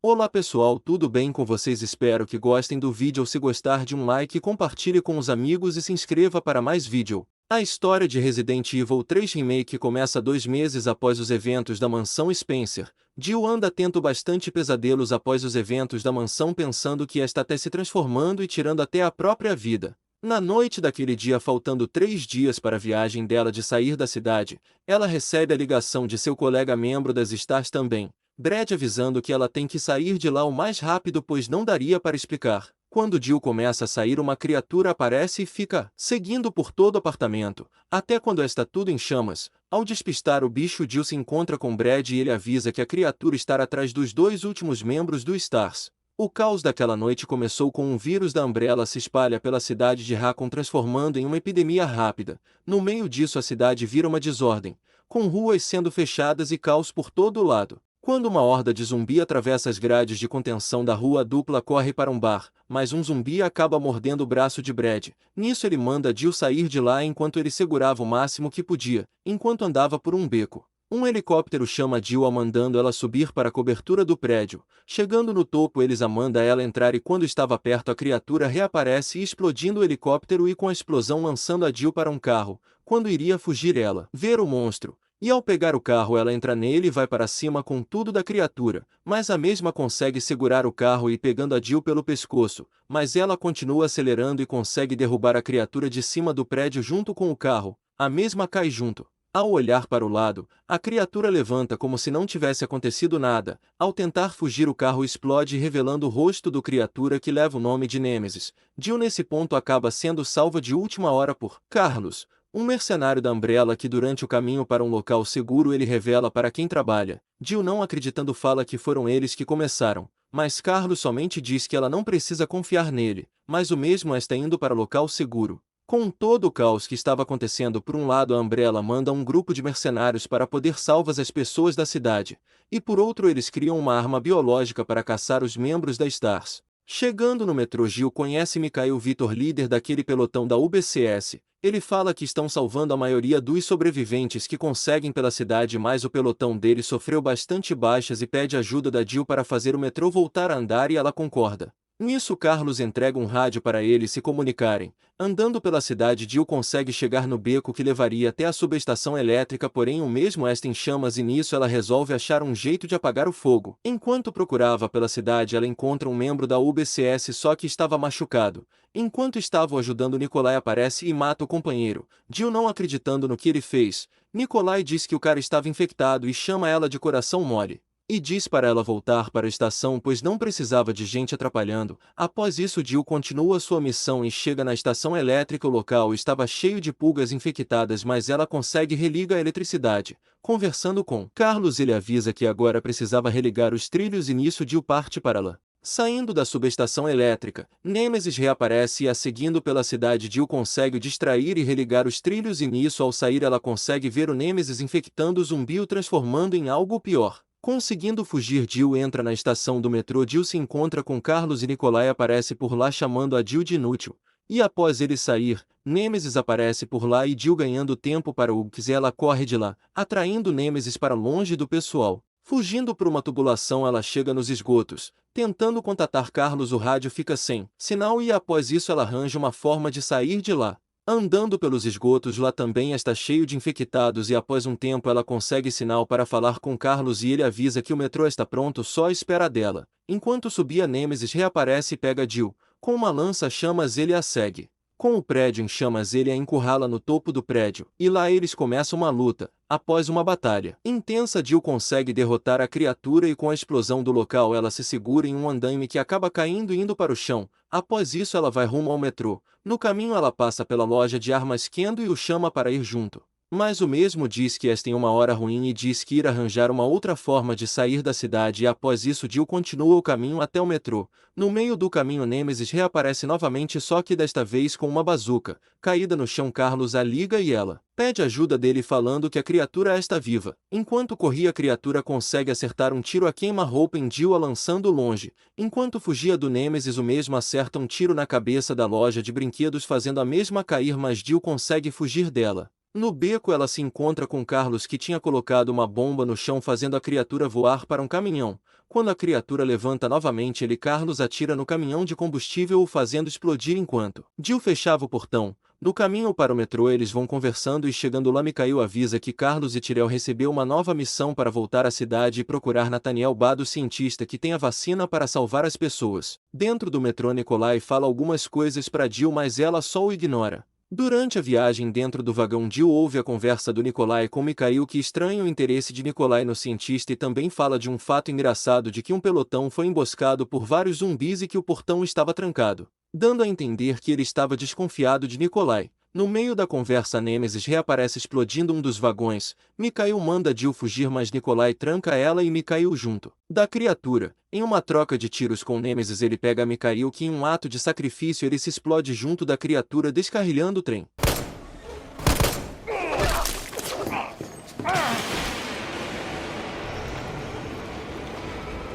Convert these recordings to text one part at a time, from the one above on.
Olá pessoal, tudo bem com vocês? Espero que gostem do vídeo. Se gostar, de um like, compartilhe com os amigos e se inscreva para mais vídeo. A história de Resident Evil 3 Remake começa 2 meses após os eventos da mansão Spencer. Jill anda tendo bastante pesadelos após os eventos da mansão, pensando que está até se transformando e tirando até a própria vida. Na noite daquele dia, faltando 3 dias para a viagem dela de sair da cidade, ela recebe a ligação de seu colega membro das Stars também, Brad, avisando que ela tem que sair de lá o mais rápido, pois não daria para explicar. Quando Jill começa a sair, uma criatura aparece e fica seguindo por todo o apartamento, até quando está tudo em chamas. Ao despistar o bicho, Jill se encontra com Brad e ele avisa que a criatura está atrás dos 2 últimos membros do Stars. O caos daquela noite começou com um vírus da Umbrella se espalha pela cidade de Raccoon, transformando em uma epidemia rápida. No meio disso, a cidade vira uma desordem, com ruas sendo fechadas e caos por todo o lado. Quando uma horda de zumbi atravessa as grades de contenção da rua, a dupla corre para um bar, mas um zumbi acaba mordendo o braço de Brad. Nisso ele manda Jill sair de lá enquanto ele segurava o máximo que podia, enquanto andava por um beco. Um helicóptero chama Jill, mandando ela subir para a cobertura do prédio. Chegando no topo, eles manda ela entrar e quando estava perto, a criatura reaparece explodindo o helicóptero e com a explosão lançando a Jill para um carro. Quando iria fugir, ela vê o monstro. E ao pegar o carro, ela entra nele e vai para cima com tudo da criatura, mas a mesma consegue segurar o carro e pegando a Jill pelo pescoço, mas ela continua acelerando e consegue derrubar a criatura de cima do prédio junto com o carro. A mesma cai junto. Ao olhar para o lado, a criatura levanta como se não tivesse acontecido nada. Ao tentar fugir, o carro explode revelando o rosto do criatura, que leva o nome de Nemesis. Jill nesse ponto acaba sendo salva de última hora por Carlos, um mercenário da Umbrella, que durante o caminho para um local seguro ele revela para quem trabalha. Jill, não acreditando, fala que foram eles que começaram, mas Carlos somente diz que ela não precisa confiar nele, mas o mesmo está indo para local seguro. Com todo o caos que estava acontecendo, por um lado a Umbrella manda um grupo de mercenários para poder salvar as pessoas da cidade, e por outro eles criam uma arma biológica para caçar os membros da Stars. Chegando no metrô, Jill conhece Mikhail Victor, líder daquele pelotão da UBCS. Ele fala que estão salvando a maioria dos sobreviventes que conseguem pela cidade, mas o pelotão dele sofreu bastante baixas e pede ajuda da Jill para fazer o metrô voltar a andar e ela concorda. Nisso, Carlos entrega um rádio para eles se comunicarem. Andando pela cidade, Jill consegue chegar no beco que levaria até a subestação elétrica, porém o mesmo está em chamas e nisso ela resolve achar um jeito de apagar o fogo. Enquanto procurava pela cidade, ela encontra um membro da UBCS, só que estava machucado. Enquanto estavam ajudando, Nikolai aparece e mata o companheiro. Jill, não acreditando no que ele fez, Nikolai diz que o cara estava infectado e chama ela de coração mole. E diz para ela voltar para a estação, pois não precisava de gente atrapalhando. Após isso, Jill continua sua missão e chega na estação elétrica. O local estava cheio de pulgas infectadas, mas ela consegue religar a eletricidade. Conversando com Carlos, ele avisa que agora precisava religar os trilhos e nisso Jill parte para lá. Saindo da subestação elétrica, Nemesis reaparece e a seguindo pela cidade. Jill consegue distrair e religar os trilhos e nisso, ao sair, ela consegue ver o Nemesis infectando o zumbi e o transformando em algo pior. Conseguindo fugir, Jill entra na estação do metrô. Jill se encontra com Carlos e Nikolai aparece por lá chamando a Jill de inútil. E após ele sair, Nemesis aparece por lá e Jill, ganhando tempo para o que ela corre de lá, atraindo Nemesis para longe do pessoal. Fugindo por uma tubulação, ela chega nos esgotos. Tentando contatar Carlos, o rádio fica sem sinal e após isso ela arranja uma forma de sair de lá. Andando pelos esgotos, lá também está cheio de infectados e após um tempo ela consegue sinal para falar com Carlos e ele avisa que o metrô está pronto, só à espera dela. Enquanto subia, Nemesis reaparece e pega Jill. Com uma lança-chamas ele a segue. Com o prédio em chamas, ele a encurrala no topo do prédio, e lá eles começam uma luta. Após uma batalha intensa, Jill consegue derrotar a criatura e com a explosão do local ela se segura em um andaime que acaba caindo e indo para o chão. Após isso ela vai rumo ao metrô. No caminho ela passa pela loja de armas Kendo e o chama para ir junto. Mas o mesmo diz que esta em uma hora ruim e diz que irá arranjar uma outra forma de sair da cidade e após isso Jill continua o caminho até o metrô. No meio do caminho, Nemesis reaparece novamente, só que desta vez com uma bazuca. Caída no chão, Carlos a liga e ela pede ajuda dele falando que a criatura está viva. Enquanto corria, a criatura consegue acertar um tiro a queima-roupa em Jill, a lançando longe. Enquanto fugia do Nemesis, o mesmo acerta um tiro na cabeça da loja de brinquedos fazendo a mesma cair, mas Jill consegue fugir dela. No beco ela se encontra com Carlos, que tinha colocado uma bomba no chão fazendo a criatura voar para um caminhão. Quando a criatura levanta novamente, Carlos atira no caminhão de combustível, o fazendo explodir enquanto Jill fechava o portão. No caminho para o metrô eles vão conversando e chegando lá Mikhail avisa que Carlos e Tyrell recebeu uma nova missão para voltar à cidade e procurar Nathaniel Bado, cientista que tem a vacina para salvar as pessoas. Dentro do metrô Nikolai fala algumas coisas para Jill, mas ela só o ignora. Durante a viagem dentro do vagão, Jill ouve a conversa do Nikolai com Mikhail, que estranha o interesse de Nikolai no cientista, e também fala de um fato engraçado de que um pelotão foi emboscado por vários zumbis e que o portão estava trancado, dando a entender que ele estava desconfiado de Nikolai. No meio da conversa, Nemesis reaparece explodindo um dos vagões. Mikhail manda Jill fugir, mas Nikolai tranca ela e Mikhail junto da criatura. Em uma troca de tiros com Nemesis, ele pega Mikhail, que em um ato de sacrifício ele se explode junto da criatura, descarrilhando o trem.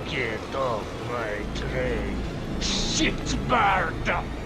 Get off my train, shitbird!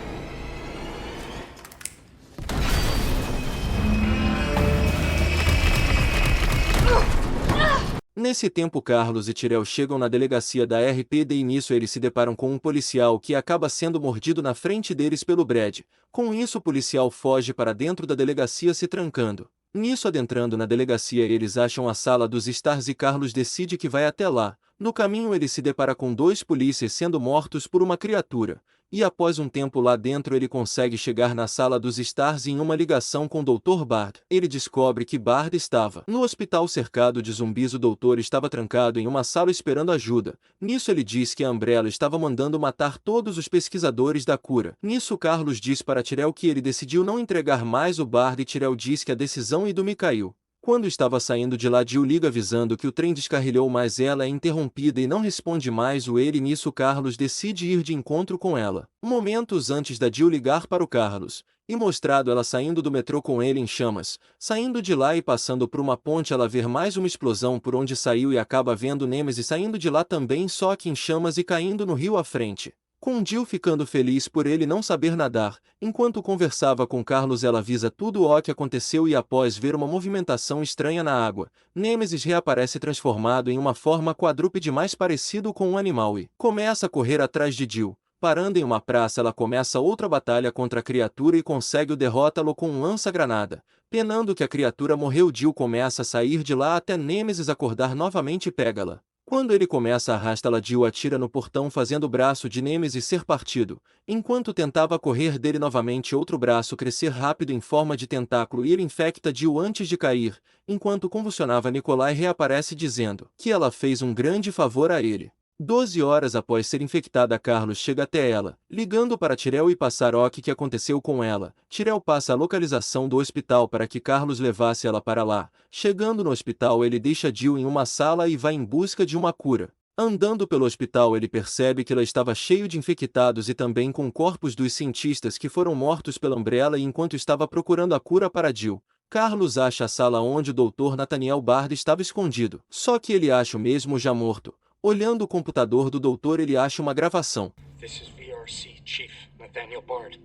Nesse tempo, Carlos e Tyrell chegam na delegacia da RPD e nisso eles se deparam com um policial que acaba sendo mordido na frente deles pelo Brad. Com isso, o policial foge para dentro da delegacia, se trancando. Nisso, adentrando na delegacia, eles acham a sala dos Stars e Carlos decide que vai até lá. No caminho, ele se depara com dois polícias sendo mortos por uma criatura. E após um tempo lá dentro, ele consegue chegar na sala dos Stars e em uma ligação com o Dr. Bard, ele descobre que Bard estava no hospital cercado de zumbis. O doutor estava trancado em uma sala esperando ajuda. Nisso ele diz que a Umbrella estava mandando matar todos os pesquisadores da cura. Nisso Carlos diz para Tyrell que ele decidiu não entregar mais o Bard e Tyrell diz que a decisão é do Mikhail. Quando estava saindo de lá, Jill liga avisando que o trem descarrilhou, mas ela é interrompida e não responde mais ele. Nisso Carlos decide ir de encontro com ela. Momentos antes da Jill ligar para o Carlos e mostrado ela saindo do metrô com ele em chamas. Saindo de lá e passando por uma ponte, ela vê mais uma explosão por onde saiu e acaba vendo Nemesis saindo de lá também, só que em chamas e caindo no rio à frente. Com Jill ficando feliz por ele não saber nadar. Enquanto conversava com Carlos, ela avisa tudo o que aconteceu e após ver uma movimentação estranha na água, Nemesis reaparece transformado em uma forma quadrúpede mais parecido com um animal e começa a correr atrás de Jill. Parando em uma praça, ela começa outra batalha contra a criatura e consegue derrotá-lo com um lança-granada. Penando que a criatura morreu, Jill começa a sair de lá até Nemesis acordar novamente e pega-la. Quando ele começa a arrastá-la, Jill atira no portão fazendo o braço de Nemesis ser partido. Enquanto tentava correr dele novamente, outro braço crescer rápido em forma de tentáculo e ele infecta Jill antes de cair. Enquanto convulsionava, Nikolai reaparece dizendo que ela fez um grande favor a ele. 12 horas após ser infectada, Carlos chega até ela, ligando para Tyrell e passar o que aconteceu com ela. Tyrell passa a localização do hospital para que Carlos levasse ela para lá. Chegando no hospital, ele deixa Jill em uma sala e vai em busca de uma cura. Andando pelo hospital, ele percebe que ela estava cheio de infectados e também com corpos dos cientistas que foram mortos pela Umbrella, e enquanto estava procurando a cura para Jill, Carlos acha a sala onde o Dr. Nathaniel Bard estava escondido. Só que ele acha o mesmo já morto. Olhando o computador do doutor, ele acha uma gravação. This is VRC Chief Nathaniel Bard,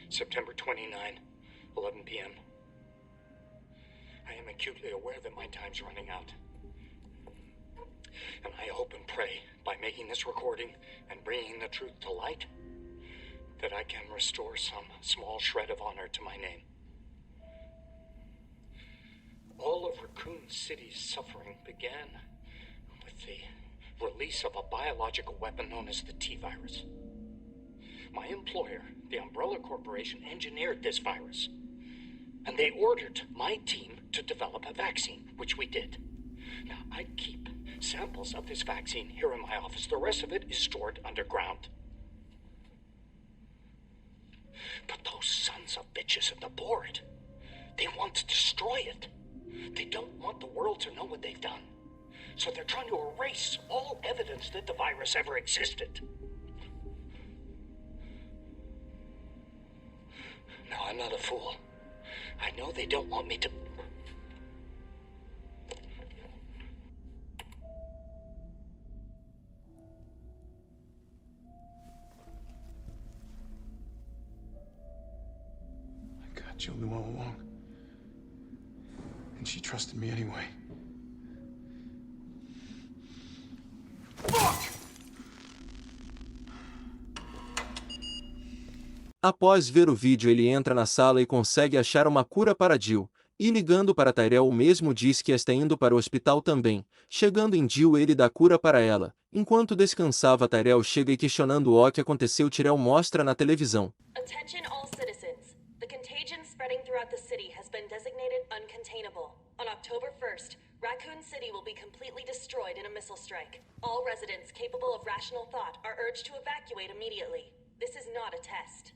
September 29, 11 p.m. I am acutely aware that my time's running out. And I hope and pray, by making this recording and bringing the truth to light, that I can restore some small shred of honor to my name. All of Raccoon City's suffering began with the release of a biological weapon known as the T-virus. My employer, the Umbrella Corporation, engineered this virus. And they ordered my team to develop a vaccine, which we did. Now, I keep samples of this vaccine here in my office. The rest of it is stored underground. But those sons of bitches at the board, they want to destroy it. They don't want the world to know what they've done. So they're trying to erase all evidence that the virus ever existed. No, I'm not a fool. I know they don't want me to... I got Jill knew all along. And she trusted me anyway. Após ver o vídeo, ele entra na sala e consegue achar uma cura para Jill. E ligando para Tyrell, o mesmo diz que está indo para o hospital também. Chegando em Jill, ele dá cura para ela. Enquanto descansava, Tyrell chega e questionando o que aconteceu, Tyrell mostra na televisão. Attention all citizens. The contagion spreading throughout the city has been designated uncontainable. On October 1st, Raccoon City will be completely destroyed in a missile strike. All residents capable of rational thought are urged to evacuate immediately. This is not a test.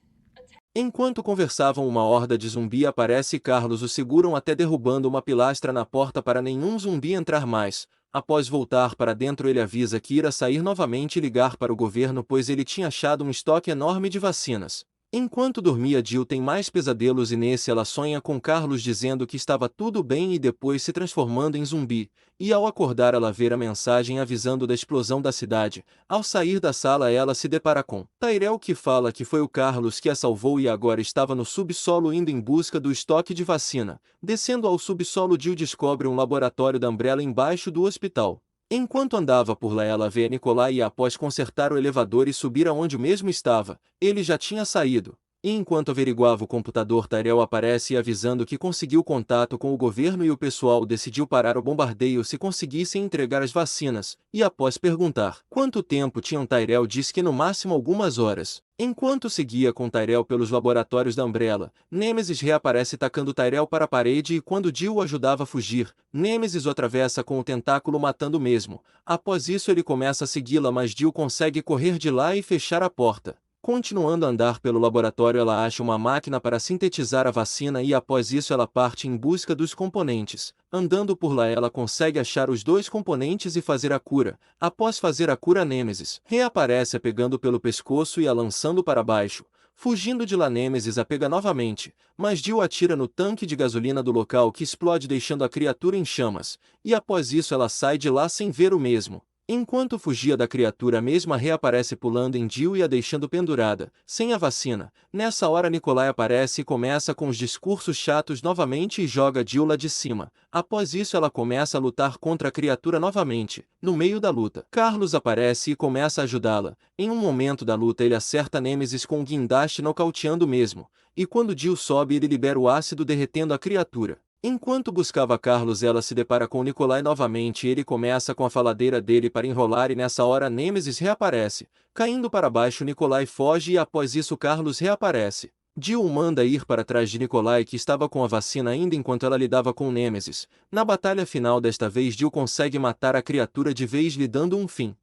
Enquanto conversavam, uma horda de zumbi aparece e Carlos o seguram até derrubando uma pilastra na porta para nenhum zumbi entrar mais. Após voltar para dentro, ele avisa que irá sair novamente e ligar para o governo, pois ele tinha achado um estoque enorme de vacinas. Enquanto dormia, Jill tem mais pesadelos e nesse ela sonha com Carlos dizendo que estava tudo bem e depois se transformando em zumbi. E ao acordar, ela vê a mensagem avisando da explosão da cidade. Ao sair da sala, ela se depara com Tyrell, que fala que foi o Carlos que a salvou e agora estava no subsolo indo em busca do estoque de vacina. Descendo ao subsolo, Jill descobre um laboratório da Umbrella embaixo do hospital. Enquanto andava por lá, ela vê Nikolai e após consertar o elevador e subir aonde o mesmo estava, ele já tinha saído. E enquanto averiguava o computador, Tyrell aparece avisando que conseguiu contato com o governo e o pessoal decidiu parar o bombardeio se conseguissem entregar as vacinas, e após perguntar quanto tempo tinham, Tyrell diz que no máximo algumas horas. Enquanto seguia com Tyrell pelos laboratórios da Umbrella, Nemesis reaparece tacando Tyrell para a parede e quando Jill o ajudava a fugir, Nemesis o atravessa com o tentáculo matando mesmo. Após isso ele começa a segui-la, mas Jill consegue correr de lá e fechar a porta. Continuando a andar pelo laboratório, ela acha uma máquina para sintetizar a vacina e após isso ela parte em busca dos componentes. Andando por lá, ela consegue achar os 2 componentes e fazer a cura. Após fazer a cura, Nemesis reaparece a pegando pelo pescoço e a lançando para baixo. Fugindo de lá, Nemesis a pega novamente, mas Jill atira no tanque de gasolina do local que explode deixando a criatura em chamas. E após isso ela sai de lá sem ver o mesmo. Enquanto fugia da criatura, a mesma reaparece pulando em Jill e a deixando pendurada, sem a vacina. Nessa hora Nikolai aparece e começa com os discursos chatos novamente e joga Jill lá de cima. Após isso ela começa a lutar contra a criatura novamente. No meio da luta, Carlos aparece e começa a ajudá-la. Em um momento da luta ele acerta Nemesis com um guindaste nocauteando mesmo. E quando Jill sobe ele libera o ácido derretendo a criatura. Enquanto buscava Carlos, ela se depara com Nikolai novamente e ele começa com a faladeira dele para enrolar e nessa hora Nemesis reaparece. Caindo para baixo, Nikolai foge e após isso Carlos reaparece. Jill o manda ir para trás de Nikolai, que estava com a vacina ainda enquanto ela lidava com Nemesis. Na batalha final desta vez, Jill consegue matar a criatura de vez lhe dando um fim.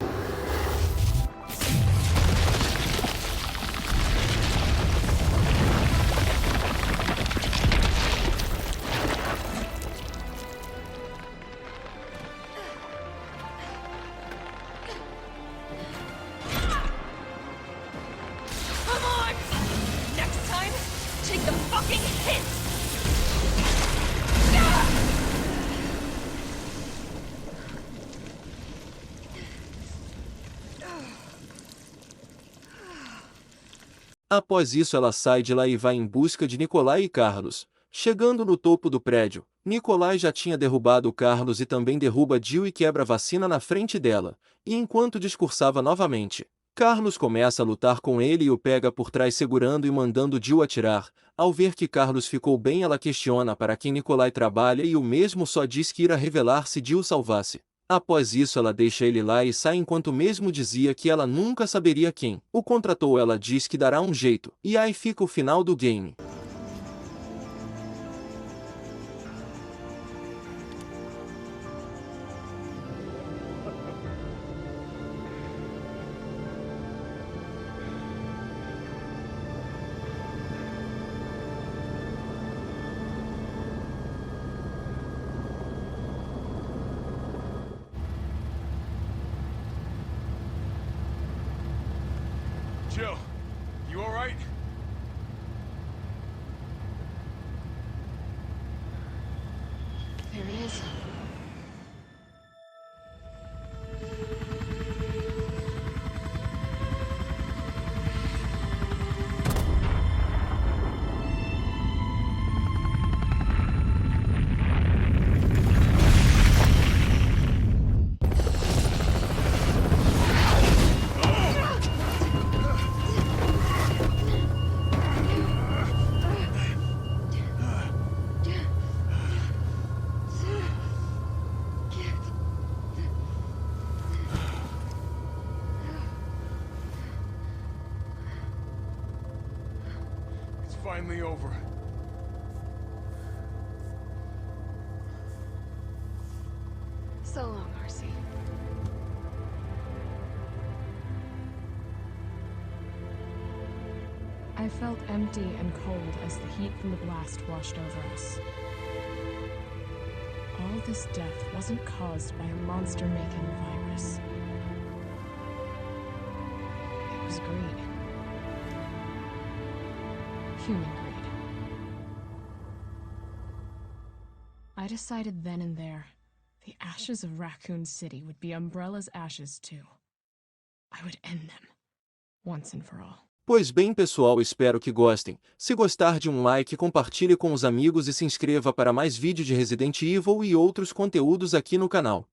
Após isso ela sai de lá e vai em busca de Nikolai e Carlos. Chegando no topo do prédio, Nikolai já tinha derrubado Carlos e também derruba Jill e quebra a vacina na frente dela. E enquanto discursava novamente, Carlos começa a lutar com ele e o pega por trás segurando e mandando Jill atirar. Ao ver que Carlos ficou bem, ela questiona para quem Nikolai trabalha e o mesmo só diz que irá revelar se Jill salvasse. Após isso ela deixa ele lá e sai enquanto mesmo dizia que ela nunca saberia quem o contratou. Ela diz que dará um jeito. E aí fica o final do game. Jill, you all right? There it is. finally over. So long, Marcy. I felt empty and cold as the heat from the blast washed over us. All this death wasn't caused by a monster-making virus. It was greed. Human greed. I decided then and there, the ashes of Raccoon City would be Umbrella's ashes too. I would end them, once and for all. Pois bem, pessoal, espero que gostem. Se gostar, de um like, compartilhe com os amigos e se inscreva para mais vídeos de Resident Evil e outros conteúdos aqui no canal.